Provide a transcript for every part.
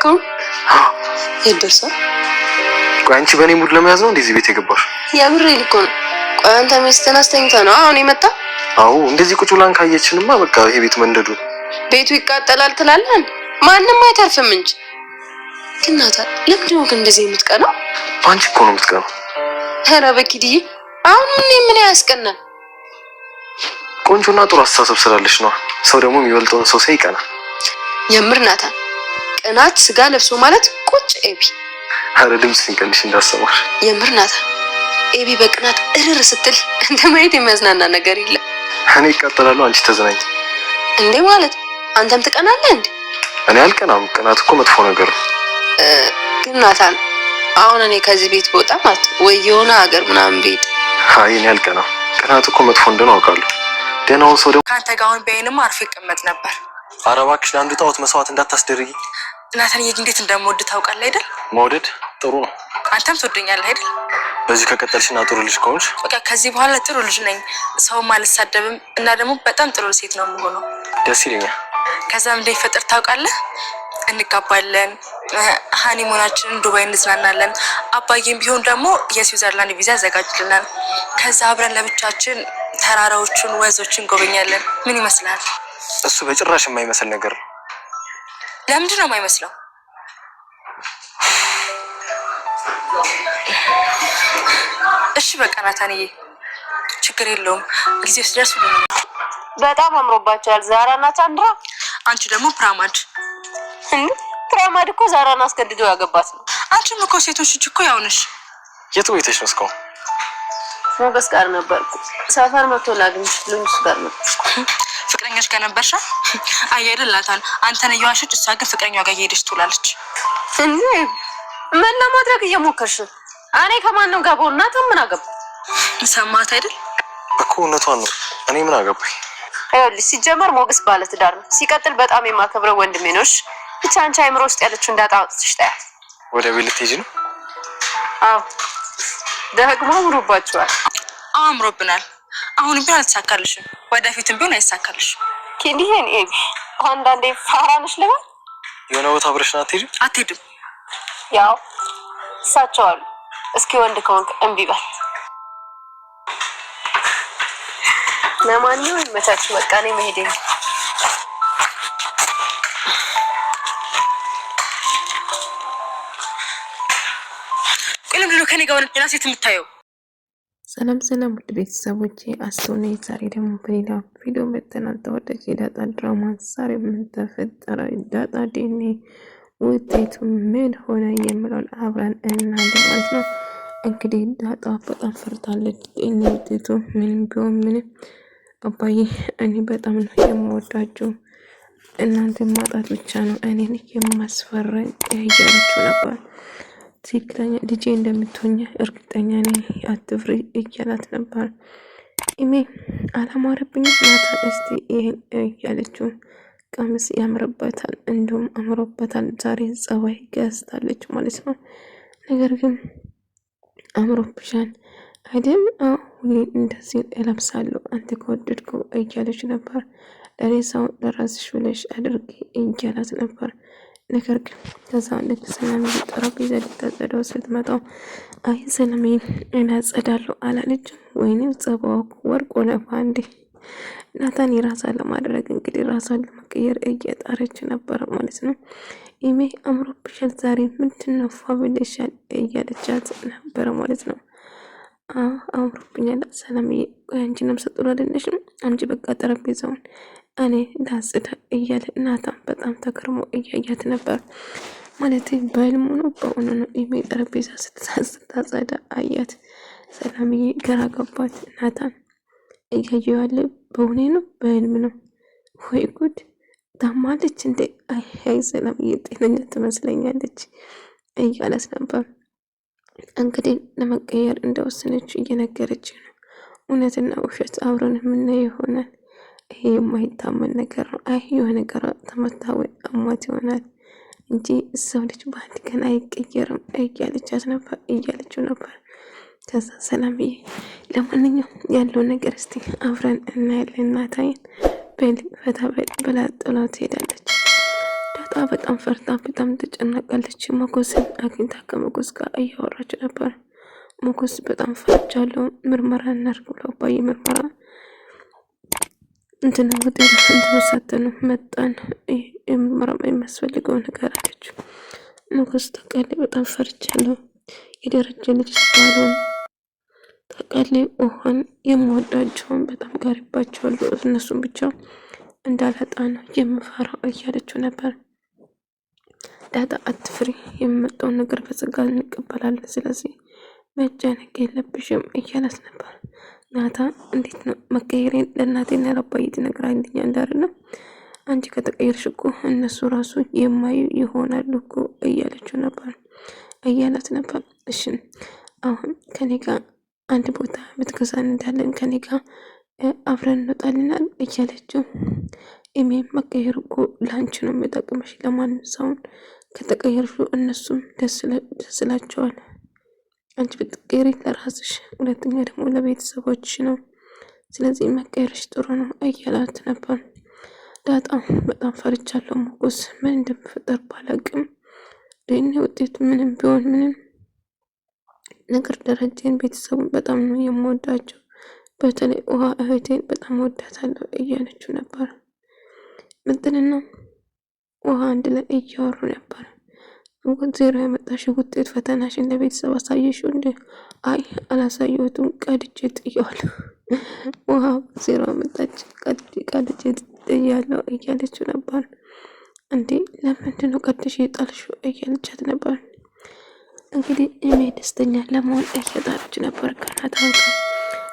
እስካሁን ይደርሳ ቆይ አንቺ በኔ ሙድ ለመያዝ ነው እንደዚህ ቤት የገባሽ? ያምሬ ልኮ ነው። ቆይ አንተ ሚስትህን አስተኝታ ነው አሁን የመጣ? አዎ እንደዚህ ቁጭ ብላን ካየችንማ በቃ ይሄ ቤት መንደዱ ቤቱ ይቃጠላል ትላለን። ማንንም አይተርፍም እንጂ ግናታ ለምንድን ነው እንደዚህ የምትቀናው? አንቺ እኮ ነው የምትቀናው። ኧረ በኪድዬ አሁን ምን ያስቀናል? ቆንጆና ጥሩ አስተሳሰብ ስላለሽ ነው። ሰው ደግሞ የሚበልጠውን ሰው ሳይቀና የምር ናታን ቅናት ስጋ ለብሶ ማለት ቁጭ ኤቢ አረ ድምጽ ሲንቀንሽ እንዳሰማሽ የምር ናታን ኤቢ በቅናት እርር ስትል እንደ ማየት የሚያዝናና ነገር የለም። እኔ እቃጠላለሁ አንቺ ተዝናኝ እንዴ ማለት አንተም ትቀናለህ እንዴ? እኔ አልቀናም። ቅናት እኮ መጥፎ ነገር ነው። ግን ናታን አሁን እኔ ከዚህ ቤት ብወጣ ማለት ወይ የሆነ ሀገር ምናምን ቤት አይ እኔ አልቀናም። ቅናት እኮ መጥፎ እንደሆነ አውቃለሁ። ደህናውን ሰው ደግሞ ካንተ ጋር አሁን በይንም አርፌ እቀመጥ ነበር። ኧረ እባክሽ ለአንዱ ጣዖት መስዋዕት እንዳታስደርጊ። ናታን እንዴት እንደምወድ ታውቃለህ አይደል? መውደድ ጥሩ ነው። አንተም ትወደኛለህ አይደል? በዚህ ከቀጠልሽና ጥሩ ልጅ ከሆንሽ በቃ ከዚህ በኋላ ጥሩ ልጅ ነኝ። ሰውም አልሳደብም እና ደግሞ በጣም ጥሩ ሴት ነው የምሆነው። ደስ ይለኛል። ከዛም እንደሚፈጠር ታውቃለህ? እንጋባለን፣ ሃኒሞናችንን ዱባይ እንዝናናለን። አባዬም ቢሆን ደግሞ የስዊዘርላንድ ቪዛ ያዘጋጅልናል። ከዛ አብረን ለብቻችን ተራራዎቹን ወንዞችን እንጎበኛለን። ምን ይመስላል? እሱ በጭራሽ የማይመስል ነገር ነው። ለምንድን ነው የማይመስለው? እሺ በቃ ናታንዬ ችግር የለውም። ጊዜው ሲደርስ ሁሉ በጣም አምሮባቸዋል ዛራና ቻንድራ። አንቺ ደግሞ ፕራማድ ፕራማድ እኮ ዛራን አስገድዶ ያገባት ነው። አንቺም እኮ ሴቶች እኮ ያው ነሽ። የት ቤተሽ ነው? እስካሁን ሞገስ ጋር ነበርኩ። ሰፈር መጥቶ ላግኝሽ ልንስ ጋር ነው። ፍቅረኛሽ ጋር ነበርሻ? አይደል ናታን አንተን እየዋሸች እሷ ግን ፍቅረኛዋ ጋር እየሄደች ትውላለች። እንዴ ምን ለማድረግ እየሞከርሽ? እኔ ከማንም ጋር በሆነ ናታን ምን አገባ? ሰማት አይደል እኮ እውነቷን ነው። እኔ ምን አገባኝ? አይወልሽ ሲጀመር ሞገስ ባለ ትዳር ነው። ሲቀጥል በጣም የማከብረው ወንድሜ ነው። ብቻ አንቺ አይምሮ ውስጥ ያለችው እንዳጣውጥሽ ታያት። ወደ ቤት ልትሄጂ ነው? አዎ ደግሞ አምሮባችኋል። አምሮብናል። አሁን ቢሆን አልተሳካልሽም፣ ወደፊትም ቢሆን አይሳካልሽም። ኪንዲሄን ኤቢ አንዳንዴ ፋራንሽ ልበል። የሆነ ቦታ አብረሽን አትሄጂም? አትሄድም። ያው እሳቸው አሉ። እስኪ ወንድ ከሆንክ እምቢ በል። ለማንኛውም ይመቻችሁ። በቃ እኔ መሄዴ ነው። ለምንድነው ከኔ ጋር ሆነና ሴት የምታየው? ሰላም ሰላም ውድ ቤተሰቦቼ አስተውኔ ዛሬ ደግሞ በሌላ ቪዲዮ መጥተናል። ተወዳጅ የዳጣ ድራማ ዛሬ ምን ተፈጠረ? ዳጣ ዲኤንኤ ውጤቱ ምን ሆነ የሚለውን አብረን እናያለን ማለት ነው። እንግዲህ ዳጣ በጣም ፈርታለች። ዲኤንኤ ውጤቱ ምንም ቢሆን ምንም አባዬ እኔ በጣም ነው የምወዳችሁ፣ እናንተ ማጣት ብቻ ነው እኔን የማስፈራኝ እያለችው ነበር። ትክክለኛ ልጄ እንደምትሆኝ እርግጠኛ ነኝ፣ አትፍሪ እያላት ነበር። ኢሜ አላማረብኝም ናታን እስቲ ይሄን እያለችው ቀሚስ ያምርበታል፣ እንዲሁም አምሮበታል። ዛሬ ጸባይ ገዝታለች ማለት ነው። ነገር ግን አምሮብሻል አይደል? ሁሌ እንደዚህ እለብሳለሁ አንተ ከወደድከው እያለች ነበር። ለሬሳው ለራስሽ ብለሽ አድርጊ እያላት ነበር። ነገር ግን ከዛ ልክ ሰላምዬ ጠረጴዛ ልታጸዳው ስትመጣው አይ ሰላምዬ እናጸዳለሁ አላለችም። ወይኔም ጸባው ወርቅ ሆነ ባንዴ። ናታን የራሷን ለማድረግ እንግዲህ ራሷን ለመቀየር እየጣረች ነበረ ማለት ነው። ኢሜ አምሮብሻል ዛሬ ምንድን ነው ፏ ብለሻል እያለቻት ነበረ ማለት ነው። አምሮብኛል ሰላምዬ፣ ቆይ አንቺ ነፍሰ ጡር አይደለሽም? አምጪ በቃ ጠረጴዛውን እኔ ላጽዳ እያለ ናታን በጣም ተገርሞ እያያት ነበር ማለት በህልሙ ነው በእውኑ ነው? ኢሜ ጠረጴዛ ስታጸዳ አያት። ሰላምዬ ግራ ገባት። ናታን እያየው ያለ በእውኔ ነው በህልም ነው? ወይ ጉድ ታማለች እንዴ? አይ ሰላምዬ ጤነኛ ትመስለኛለች እያለት ነበር። እንግዲህ ለመቀየር እንደወሰነች እየነገረች ነው። እውነትና ውሸት አብረን የምናየው ይሆናል። ይሄ የማይታመን ነገር ነው። አይ የሆነ ነገር ተመታዊ አሟት ይሆናል እንጂ ሰው ልጅ በአንድ ቀን አይቀየርም እያለችው ነበር። ከዛ ሰላምዬ ለማንኛውም ያለው ነገር እስቲ አብረን እናያለን ናታይን በል ፈታ በል ብላ ጥላ ትሄዳለች። ዳጣ በጣም ፈርታ በጣም ተጨናቃለች። ሞገስን አግኝታ ከሞገስ ጋር እያወራች ነበር። ሞገስ በጣም ፈርቻለሁ፣ ምርመራ እናድርግ ብለው አባዬ ምርመራ እንትን ውጤት እንትን መጣን፣ የምርመራ የሚያስፈልገው ነገር አለች። ሞገስ ታውቃለህ፣ በጣም ፈርቻለሁ። የደረጀ ልጅ ባልሆን ታውቃለህ፣ ውሃን የምወዳቸውን በጣም ጋሪባቸዋለሁ፣ እነሱን ብቻ እንዳላጣ ነው የምፈራው እያለችው ነበር። ዳጣ አትፍሪ፣ የሚመጣውን ነገር በጸጋ እንቀበላለን፣ ስለዚህ መጨነቅ የለብሽም እያላት ነበር። ናታ እንዴት ነው መቀየሬን ለእናቴና ለአባዬ ትነግራለች እንዳለ አንቺ ከተቀየርሽ እኮ እነሱ ራሱ የማዩ ይሆናሉ እኮ እያለችው ነበር እያላት ነበር። እሺ አሁን ከኔ ጋር አንድ ቦታ ብትገዛን እንዳለን ከኔ ጋር አብረን እንወጣልናል እያለችው ኢሜም መቀየር እኮ ለአንቺ ነው የሚጠቅምሽ፣ ለማንም ሰውን ከተቀየርሹ እነሱም ደስ ይላቸዋል። አንቺ ብትቀየሪ ለራስሽ፣ ሁለተኛ ደግሞ ለቤተሰቦችሽ ነው። ስለዚህ መቀየርሽ ጥሩ ነው እያላት ነበር። ዳጣ በጣም ፈርቻለሁ ሞገስ፣ ምን እንደሚፈጠር ባላቅም ለእኔ ውጤት ምንም ቢሆን ምንም ነገር ደረጀን ቤተሰቡን በጣም ነው የምወዳቸው፣ በተለይ ውሃ እህቴን በጣም ወዳታለሁ እያለችው ነበር። ምጥንና ውሃ አንድ ላይ እያወሩ ነበር። ዜሮ ያመጣሽ ውጤት ፈተናሽን ለቤተሰብ አሳየሽው እንዴ? አይ አላሳየሁትም፣ ቀድጄ ጥየዋለሁ። ውሃ ዜሮ አመጣች፣ ቀድጄ ጥያለሁ እያለችው ነበር። እንዴ ለምንድን ነው ቀድሽ የጣልሽው እያለቻት ነበር። እንግዲህ እኔ ደስተኛ ለመሆን እየጣረች ነበር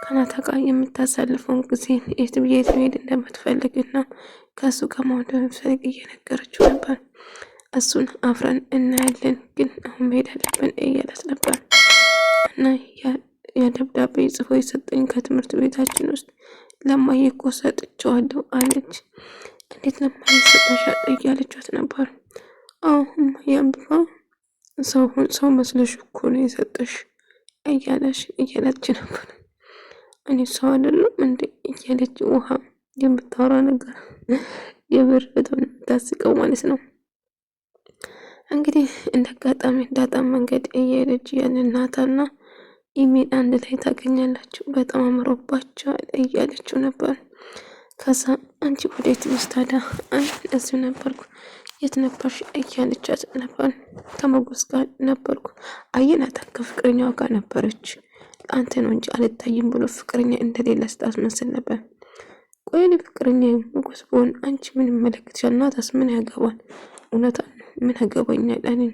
ከናታ ጋር የምታሳልፈውን ጊዜ የት መሄድ እንደምትፈልግና ከሱ ጋር መሆን እንደምትፈልግ እየነገረችው ነበር። እሱን አፍረን እናያለን፣ ግን አሁን መሄድ አለብን እያለት ነበር። እና የደብዳቤ ጽፎ የሰጠኝ ከትምህርት ቤታችን ውስጥ ለማየ እኮ ሰጥቼዋለሁ አለች። እንዴት ለማየ ሰጠሻል እያለቻት ነበር። አሁን ያንብባ ሰው መስለሽ እኮ ነው የሰጠሽ እያለች ነበር። እኔ ሰው አይደለም እንዴ እያለች ውሃ የምታወራ ነገር የብር በጣም የምታስቀው ማለት ነው። እንግዲህ እንደ አጋጣሚ ዳጣ መንገድ እየሄደች ያንን ናታና ኢሜል አንድ ላይ ታገኛላችሁ። በጣም አምሮባቸዋል እያለችው ነበር። ከዛ አንቺ ወዴት ምስታዳ? አይ እዚሁ ነበርኩ። የት ነበርሽ እያለቻት ነበር። ከሞገስ ጋር ነበርኩ። አየናታ ከፍቅረኛዋ ጋር ነበረች። አንተ ነው እንጂ አልታይም ብሎ ፍቅረኛ እንደሌለ ስታስመስል ነበር። ቆይ ፍቅረኛ ሞገስ በሆን አንቺ ምን ይመለከትሻል? ናታስ ምን ያገባል? እውነታ ምን ያገባኛል? እኔን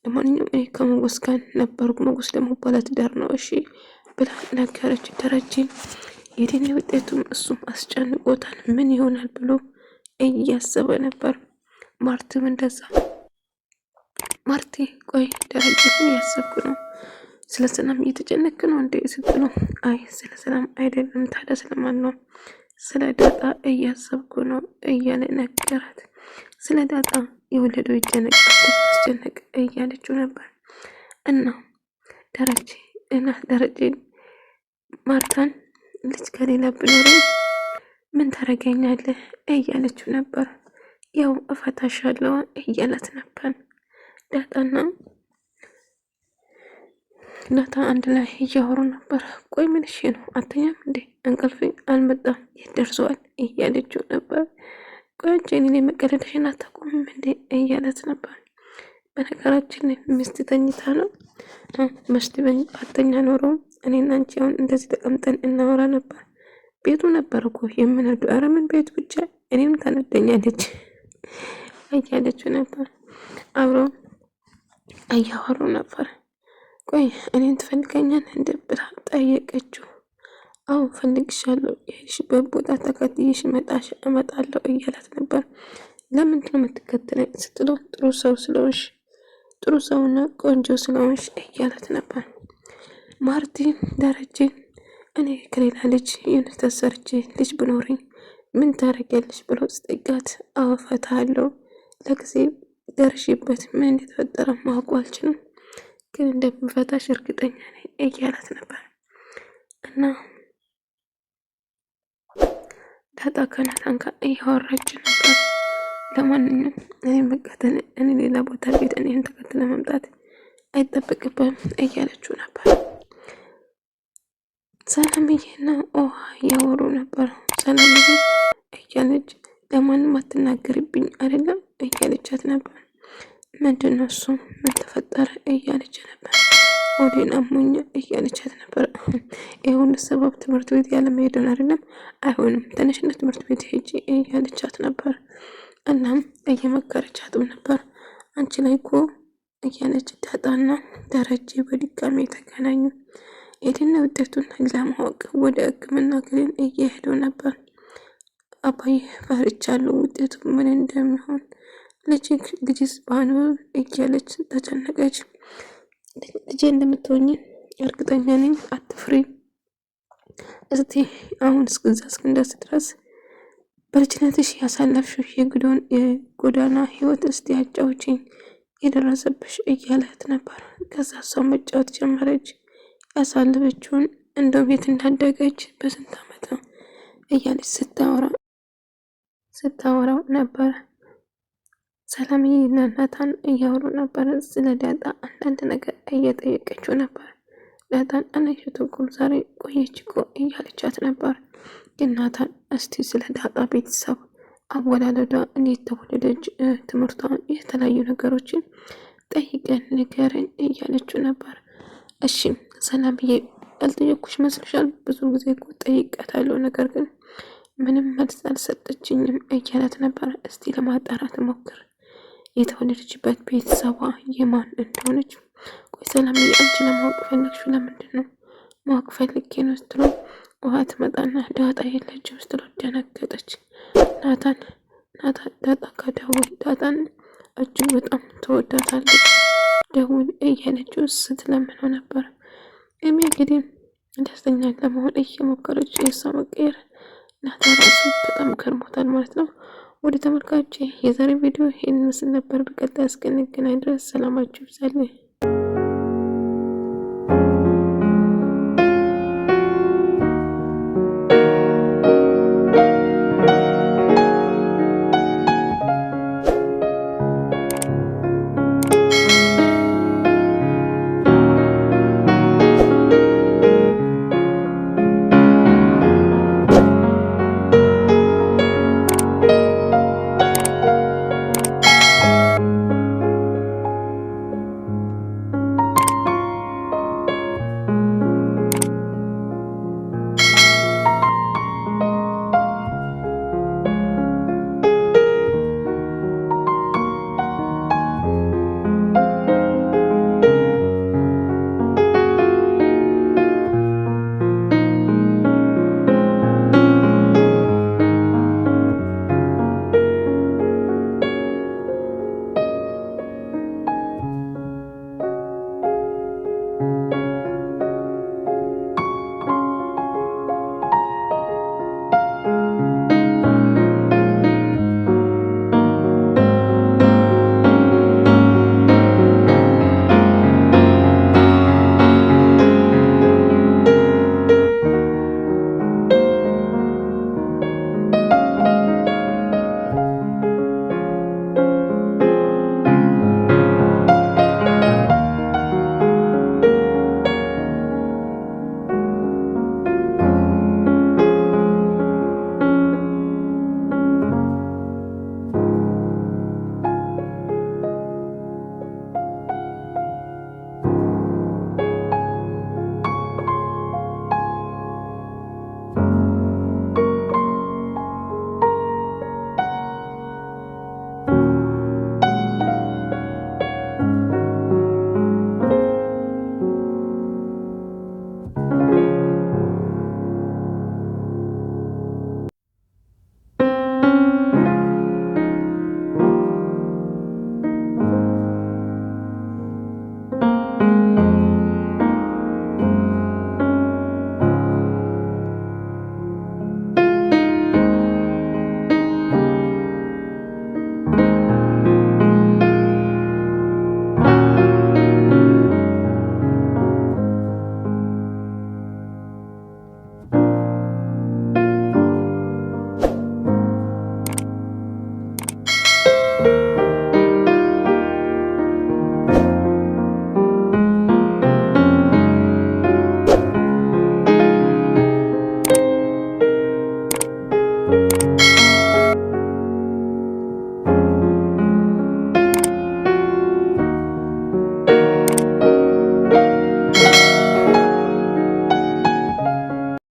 ለማንኛውም እኔ ከሞገስ ጋር ነበርኩ። ሞገስ ደግሞ ባለትዳር ነው እሺ ብላ ነገረች። ደረጀ የዴኔ ውጤቱም እሱም አስጨንቆታል። ምን ይሆናል ብሎ እያሰበ ነበር። ማርትም እንደዛ። ማርቲ ቆይ ደረጀ እያሰብኩ ነው፣ ስለ ሰላም እየተጨነክ ነው እንዴ ስትለው፣ አይ ስለ ሰላም አይደለም ታዲያ ስለማን ነው? ስለ ዳጣ እያሰብኩ ነው እያለ ነገራት። ስለ ዳጣ የወለደው ይጨነቅ እያለችው ነበር። እና ደረጀ ማርታን ልጅ ከሌላ ብኖር ምን ታረገኛለህ እያለችው ነበር። ያው እፈታሻለሁ እያላት ነበር። ዳጣና ናታ አንድ ላይ እያወሩ ነበር። ቆይ ምን እሺ ነው አተኛም እንዴ? እንቅልፍ አልመጣም የት ደርሰዋል እያለችው ነበር። ቆይ አንቺ እኔ መቀለድሽን አታቆምም እንዴ እያለት ነበር። በነገራችን ሚስት ተኝታ ነው መስት አተኛ ኖረው እኔና አንቺ አሁን እንደዚህ ተቀምጠን እናወራ ነበር። ቤቱ ነበር እኮ የምነዱ። ኧረ ምን ቤቱ ብቻ እኔም ታነደኛለች እያለችው ነበር። አብረው እያወሩ ነበር። ቆይ እኔን ትፈልገኛል እንደ ብላ ጠየቀችው። አዎ ፈልግሻለሁ፣ የሄድሽበት ቦታ ተከትዬሽ እመጣለሁ እያላት ነበር። ለምንድን ነው የምትከተለኝ ስትለው ጥሩ ሰው ስለሆንሽ፣ ጥሩ ሰውና ቆንጆ ስለሆንሽ እያላት ነበር። ማርቲን ደረጀን እኔ ከሌላ ልጅ ተሰርቼ ልጅ ብኖረኝ ምን ታረጊያለሽ ብሎ ስጠይቃት አወፈታለሁ፣ ለጊዜ ደርሽበት ምን እንደተፈጠረ ማወቅ አልችልም፣ ግን እንደምፈታሽ እርግጠኛ ነኝ እያላት ነበር። እና ዳጣ ከናታን ጋር እያወራች ነበር። ለማንኛውም እኔ መቃተል እኔ ሌላ ቦታ ቤት እኔን ተከትለ መምጣት አይጠበቅብም እያለችው ነበር። ሰላምዬና ውሃ እያወሩ ነበር። ሰላምዬ እያለች ለማንም አትናገርብኝ አይደለም እያለቻት ነበር። ምንድን ነው እሱ ምን ተፈጠረ እያለች ነበር። ሆዴን አሞኛል እያለቻት ነበር። ይሁን ሰበብ ትምህርት ቤት ያለ መሄድን አይደለም አይሆንም፣ ትንሽነት ትምህርት ቤት ሄጂ እያለቻት ነበር። እናም እየመከረቻትም ነበር። አንቺ ላይ እኮ እያለች ዳጣና ደረጀ በድጋሚ ተገናኙ። የድና ውጤቱን ለማወቅ ወደ ሕክምና ክሊኒክ እየሄዱ ነበር። አባዬ ፈርቻለሁ ውጤቱ ምን እንደሚሆን ልጅስ ባኑ እያለች ተጨነቀች። ልጄ እንደምትሆኝ እርግጠኛ ነኝ፣ አትፍሪ። እስቲ አሁን እስከዛ እስክንደርስ ድረስ በልጅነትሽ ያሳለፍሽው የጎዳና ህይወት እስቲ አጫውችኝ የደረሰብሽ እያለት ነበር። ከዛ ሰው መጫወት ጀመረች። ያሳለፈችውን እንደው ቤት እንዳደገች በስንት ዓመት ነው እያለች ስታወራው ነበር። ሰላምዬ እና ናታን እያወሩ ነበር። ስለ ዳጣ አንዳንድ ነገር እየጠየቀችው ነበር። ዳጣን አላየሁትም ዛሬ ቆየች እኮ እያለቻት ነበር። ግን ናታን እስቲ ስለ ዳጣ ቤተሰብ አወላለዷ፣ እንዴት ተወለደች፣ ትምህርቷ፣ የተለያዩ ነገሮችን ጠይቀን ንገረኝ እያለችው ነበር። እሺ ሰላምዬ ያልጠየኩሽ መስልሻል? ብዙ ጊዜ እኮ ጠይቀታለሁ ነገር ግን ምንም መልስ አልሰጠችኝም እያላት ነበር። እስቲ ለማጣራት ሞክር የተወለደችበት ቤተሰቧ የማን እንደሆነች። ቆይ ሰላምዬ አንቺ ለማወቅ ፈለግሽው ለምንድን ነው? ማወቅ ፈልጌ ነው ስትለው ውሃ ትመጣና ዳጣ የለችም ስትለው ደነገጠች። ናታን ዳጣ ከደውል ዳጣን እጅግ በጣም ተወዳታለች ደውል እያለችው ስትለምነው ነበር። እንግዲህ ደስተኛ ለመሆን እየሞከረች የእሷ መቀየር ናታን ራሱ በጣም ከርሞታል ማለት ነው። ወደ ተመልካቾች የዛሬ ቪዲዮ ይህን ምስል ነበር። በቀጣይ እስክንገናኝ ድረስ ሰላማችሁ ይብዛልኝ።